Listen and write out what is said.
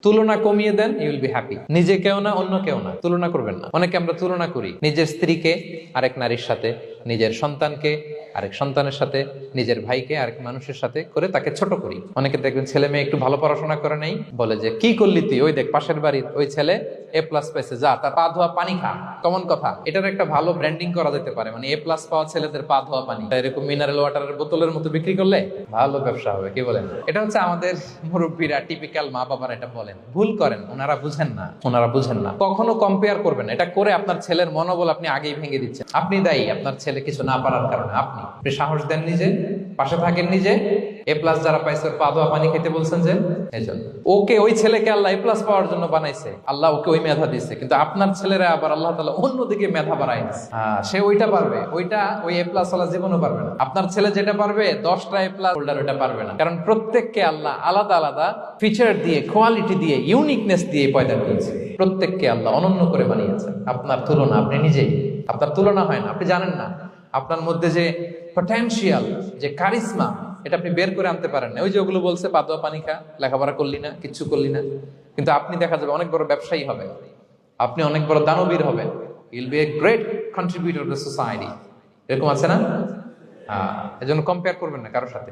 তুলনা কমিয়ে দেন, you will be happy. নিজে কেউ না, অন্য কেউ না, তুলনা করবেন না। অনেকে আমরা তুলনা করি নিজের স্ত্রীকে আরেক নারীর সাথে, নিজের সন্তানকে আরেক সন্তানের সাথে, নিজের ভাইকে আরেক মানুষের সাথে করে তাকে ছোট করি। অনেকে দেখবেন ছেলে মেয়ে একটু ভালো পড়াশোনা করে নেই, বলে যে কি করলি তুই, ওই দেখ পাশের বাড়ির ওই ছেলে A+ পেয়েছে, যা তার পা ধোয়া পানি খা। কমন কথা, এটার একটা ভালো ব্র্যান্ডিং করা যেতে পারে, মানে A+ পাওয়া ছেলেদের পা ধোয়া পানি এরকম মিনারেল ওয়াটারের বোতলের মতো বিক্রি করলে ভালো ব্যবসা হবে, কি বলেন? এটা হচ্ছে আমাদের মুরব্বীরা, টিপিক্যাল মা বাবারা এটা বলেন, ভুল করেন, ওনারা বুঝেন না। কখনো কম্পেয়ার করবেন না, এটা করে আপনার ছেলের মনোবল আপনি আগেই ভেঙে দিচ্ছেন। আপনি দায়ী আপনার ছেলে কিছু না পারার কারণে। আপনি সাহস দেন নিজে, পাশে থাকেন নিজে। A+ যারা পাইছে ওর পা ধোয়া পানি খেতে বলছেন যে, এজন্য ওকে, ওই ছেলেকে আল্লাহ A+ পাওয়ার জন্য বানাইছে, আল্লাহ ওকে ওই মেধা দিচ্ছে, কিন্তু আপনার ছেলেরা আবার আল্লাহ তাআলা অন্যদিকে মেধা বাড়াই দিচ্ছে। সে ওইটা পারবে, ওইটা ওই A+ ওয়ালা জীবনও পারবে না। আপনার ছেলে যেটা পারবে 10টা A+ হোল্ডার ওইটা পারবে না, কারণ প্রত্যেককে আল্লাহ আলাদা আলাদা ফিচার দিয়ে, কোয়ালিটি দিয়ে, ইউনিকনেস দিয়ে পয়দা করেছে। প্রত্যেককে আল্লাহ অনন্য করে বানিয়েছেন। আপনার তুলনা আপনি নিজেই, আপনার তুলনা হয় না, আপনি জানেন না আপনার মধ্যে যে পটেনশিয়াল, যে কারিশমা, এটা আপনি বের করে আনতে পারেন না। ওই যে ওগুলো বলছে পা ধোয়া পানি খা, লেখাপড়া করলি না, কিচ্ছু করলি না, কিন্তু আপনি দেখা যাবে অনেক বড় ব্যবসায়ী হবে, আপনি অনেক বড় দানবীর হবেন, you'll B a great contributor two society. এরকম আছে না? এজন্য কম্পেয়ার করবেন না কারোর সাথে।